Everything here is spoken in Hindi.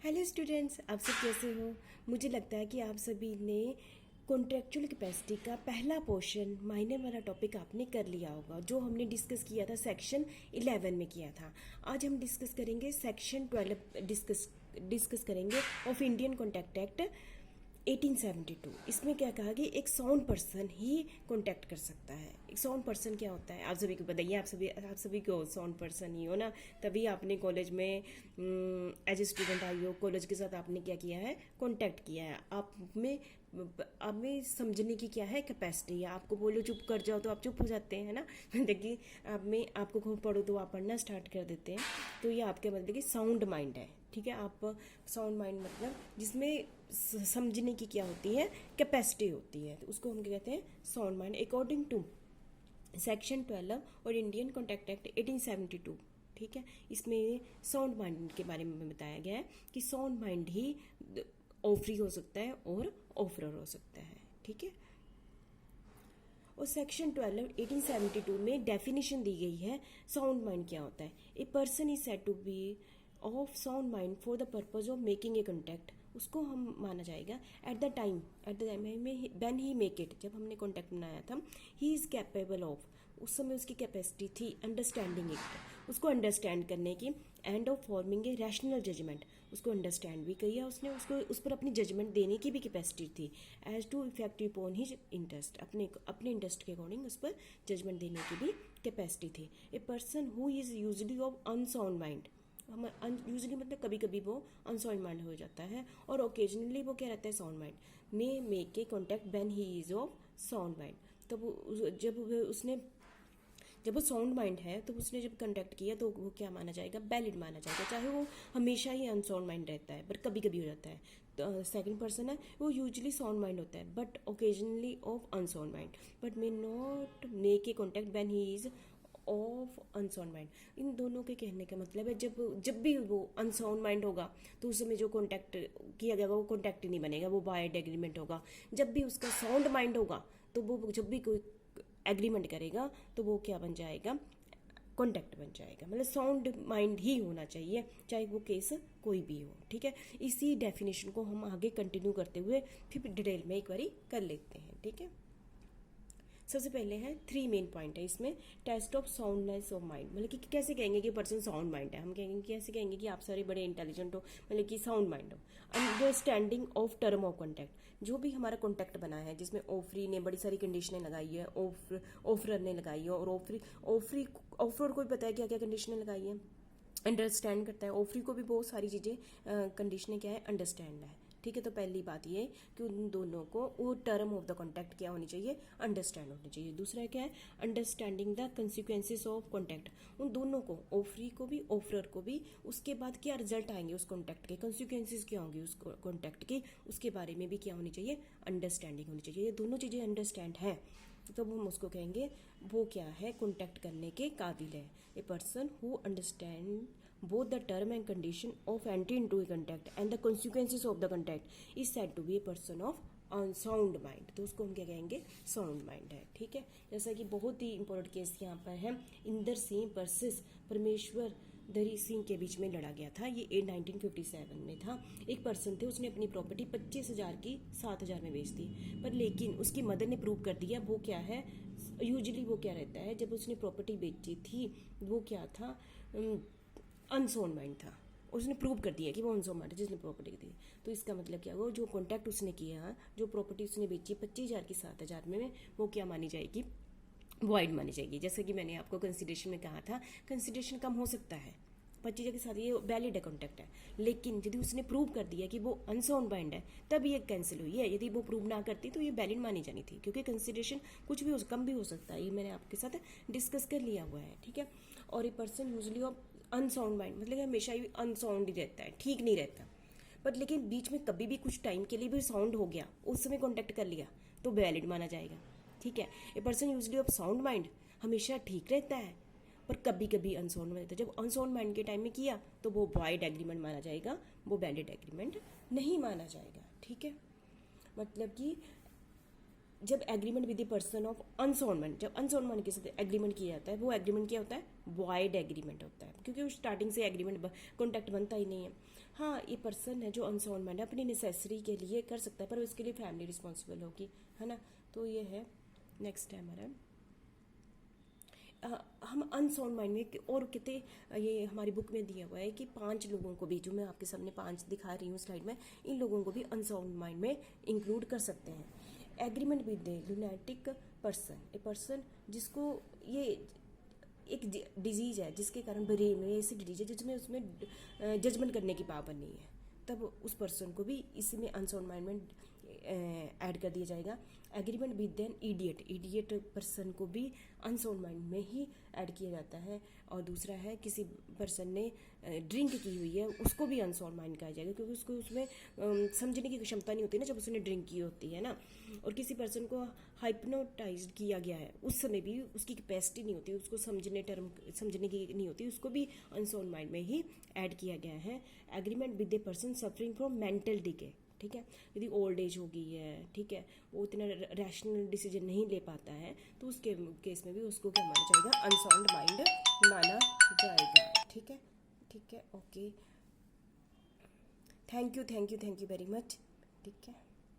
हेलो स्टूडेंट्स, आप सब कैसे हो। मुझे लगता है कि आप सभी ने कॉन्ट्रेक्चुअल कैपेसिटी का पहला पोर्शन माइनर वाला टॉपिक आपने कर लिया होगा, जो हमने डिस्कस किया था सेक्शन 11 में किया था। आज हम डिस्कस करेंगे सेक्शन 12 डिस्कस करेंगे ऑफ इंडियन कॉन्ट्रैक्ट एक्ट 1872। इसमें क्या कहा कि एक साउंड पर्सन ही कॉन्टैक्ट कर सकता है। एक साउंड पर्सन क्या होता है आप सभी को बताइए। आप सभी को साउंड पर्सन ही हो ना, तभी आपने कॉलेज में एज ए स्टूडेंट आई हो, कॉलेज के साथ आपने क्या किया है, कॉन्टैक्ट किया है। आप में समझने की क्या है कैपेसिटी है। आपको बोलो चुप कर जाओ तो आप चुप हो जाते हैं ना देखिए, आपको खूब पढ़ो तो आप पढ़ना स्टार्ट कर देते हैं। तो ये आपके मतलब कि साउंड माइंड है, ठीक है। आप साउंड माइंड मतलब जिसमें समझने की क्या होती है, कैपेसिटी होती है, तो उसको हम क्या कहते हैं, sound mind. According to section 12 और इंडियन कॉन्ट्रैक्ट एक्ट 1872, ठीक है, इसमें साउंड माइंड के बारे में बताया गया है कि साउंड माइंड ही ऑफरी हो सकता है और ऑफरर हो सकता है, ठीक है। और सेक्शन 12 1872 में डेफिनेशन दी गई है साउंड माइंड क्या होता है। A person is said to be of sound mind for the purpose of making a contract. उसको हम माना जाएगा at the time when he make it, जब हमने कॉन्टैक्ट बनाया था, ही इज़ कैपेबल ऑफ, उस समय उसकी कैपेसिटी थी अंडरस्टैंडिंग इट, उसको अंडरस्टैंड करने की, and of forming a rational judgement, उसको अंडरस्टैंड भी किया उसने, उसको उस पर अपनी जजमेंट देने की भी कैपेसिटी थी, as to effective upon his interest, अपने इंटरेस्ट के अकॉर्डिंग उस पर जजमेंट देने की भी कैपेसिटी थी। A person who is usually of unsound mind, हम यूजली मतलब कभी कभी वो अनसाउंड माइंड हो जाता है, और ओकेजनली वो क्या रहता है, साउंड माइंड में make a contact when he is of sound mind. तब जब वो साउंड माइंड है तो उसने जब कॉन्टैक्ट किया तो वो क्या माना जाएगा, वैलिड माना जाएगा, चाहे वो हमेशा ही अनसाउंड माइंड रहता है, पर कभी कभी हो जाता है। तो सेकंड पर्सन है वो यूजली साउंड माइंड होता है but occasionally of unsound mind, but may not make a contact when he is of unsound mind. इन दोनों के कहने का मतलब है जब भी वो अनसाउंड माइंड होगा तो उस समय जो कॉन्टैक्ट किया जाएगा वो कॉन्टैक्ट ही नहीं बनेगा, वो बाइड एग्रीमेंट होगा। जब भी उसका साउंड माइंड होगा तो वो जब भी कोई एग्रीमेंट करेगा तो वो क्या बन जाएगा, कॉन्टैक्ट बन जाएगा। मतलब साउंड माइंड ही होना चाहिए, चाहे वो केस कोई भी हो, ठीक है। इसी डेफिनेशन को हम आगे कंटिन्यू करते हुए फिर डिटेल में एक बारी कर लेते हैं, ठीक है। सबसे पहले है 3 मेन पॉइंट है इसमें, test of soundness of mind, मतलब कि कैसे कहेंगे कि पर्सन साउंड माइंड है, हम कहेंगे कैसे कहेंगे कि आप सारे बड़े इंटेलिजेंट हो, मतलब कि साउंड माइंड हो। Understanding of term of contact, जो भी हमारा कॉन्टैक्ट बना है जिसमें ऑफरी ने बड़ी सारी कंडीशनें लगाई है, ऑफरर ने लगाई है, और ऑफरर को भी पता है क्या क्या कंडीशनें लगाई है, अंडरस्टैंड करता है। ऑफरी को भी बहुत सारी चीज़ें कंडीशनें क्या है, अंडरस्टैंड है, ठीक है। तो पहली बात ये कि उन दोनों को वो टर्म ऑफ द कॉन्टैक्ट क्या होनी चाहिए, अंडरस्टैंड होनी चाहिए। दूसरा क्या है, understanding the consequences of contact, उन दोनों को, ऑफरी को भी ऑफरर को भी, उसके बाद क्या रिजल्ट आएंगे उस कॉन्टैक्ट के, कंसिक्वेंसेस क्या होंगे उस कॉन्टैक्ट के, उसके बारे में भी क्या होनी चाहिए, अंडरस्टैंडिंग होनी चाहिए। ये दोनों चीज़ें अंडरस्टैंड हैं तो हम उसको कहेंगे वो क्या है, कॉन्टैक्ट करने के काबिल है। A person who understand both the term and condition of entry into a contact and the consequences of the contact is said to be a person of unsound mind. तो उसको हम क्या कहेंगे, साउंड माइंड है, ठीक है। जैसा कि बहुत ही इंपॉर्टेंट केस यहाँ पर है, इंदर सिंह वर्सेस परमेश्वर दरी सिंह के बीच में लड़ा गया था। ये 1957 में था। एक पर्सन थे, उसने अपनी प्रॉपर्टी 25,000 की 7,000 में बेच दी, पर लेकिन उसकी मदर ने प्रूव कर दिया वो क्या है, यूजली वो क्या रहता है जब उसने प्रॉपर्टी बेची थी वो क्या था, अनसाउंड माइंड था। उसने प्रूव कर दिया कि वो अनसाउंड माइंड है जिसने प्रॉपर्टी दी। तो इसका मतलब क्या हुआ, जो कॉन्टैक्ट उसने किया, जो प्रॉपर्टी उसने बेची 25,000 की 7,000 में, वो क्या मानी जाएगी, वॉइड मानी जाएगी। जैसे कि मैंने आपको कंसिडरेशन में कहा था, कंसिडरेशन कम हो सकता है 25,000 के साथ, ये वैलिड है कॉन्टैक्ट है, लेकिन यदि उसने प्रूव कर दिया कि वो अनसाउंड माइंड है तब ये कैंसिल हुई है। यदि वो प्रूव ना करती तो ये वैलिड मानी जानी थी, क्योंकि कंसिडरेशन कुछ भी कम भी हो सकता है, ये मैंने आपके साथ डिस्कस कर लिया हुआ है, ठीक है। और ये person usually of unsound mind मतलब हमेशा ही अनसाउंड ही रहता है, ठीक नहीं रहता, पर लेकिन बीच में कभी भी कुछ टाइम के लिए भी साउंड हो गया, उस समय कॉन्टैक्ट कर लिया तो वैलिड माना जाएगा, ठीक है। A person usually of sound mind हमेशा ठीक रहता है पर कभी कभी अनसाउंड में रहता है। जब अनसाउंड माइंड के टाइम में किया तो वो वॉइड एग्रीमेंट माना जाएगा, वो वैलिड एग्रीमेंट नहीं माना जाएगा, ठीक है। मतलब कि जब agreement with the person of unsound mind, जब अनसाउंड माइंड के साथ एग्रीमेंट किया जाता है, वो एग्रीमेंट क्या होता है, वॉइड एग्रीमेंट होता है, क्योंकि वो स्टार्टिंग से एग्रीमेंट कॉन्टैक्ट बनता ही नहीं है। हाँ, ये पर्सन है जो अनसाउंड माइंड है, अपनी नेसेसरी के लिए कर सकता है, पर उसके लिए फैमिली रिस्पॉन्सिबल होगी, है ना। तो ये है। नेक्स्ट है हमारा हम अनसाउंड माइंड में, और कहते ये हमारी बुक में दिया हुआ है कि 5 लोगों को भी, जो मैं आपके सामने 5 दिखा रही हूँ स्लाइड में, इन लोगों को भी अनसाउंड माइंड में इंक्लूड कर सकते हैं। Agreement with the lunatic person, a person जिसको ये एक डिजीज है, जिसके कारण ब्रेन में ऐसी डिजीज है जिसमें उसमें जजमेंट करने की पावर नहीं है, तब उस पर्सन को भी इसमें अनसाउंड माइंड में ऐड कर दिया जाएगा। Agreement with an idiot, idiot person को भी अनसाउंड माइंड में ही ऐड किया जाता है। और दूसरा है किसी पर्सन ने ड्रिंक की हुई है, उसको भी अनसाउंड माइंड कहा जाएगा, क्योंकि उसको उसमें समझने की क्षमता नहीं होती ना जब उसने ड्रिंक की होती है ना। और किसी पर्सन को हाइप्नोटाइज किया गया है, उस समय भी उसकी कैपेसिटी नहीं होती, उसको समझने की नहीं होती, उसको भी अनसाउंड माइंड में ही ऐड किया गया है। Agreement with the person suffering from mental decay, ठीक है, यदि ओल्ड एज हो गई है, ठीक है, वो इतना रैशनल डिसीजन नहीं ले पाता है, तो उसके केस में भी उसको क्या माना जाएगा, अनसाउंड माइंड माना जाएगा। ठीक है, ठीक है, okay, thank you very much. ठीक है।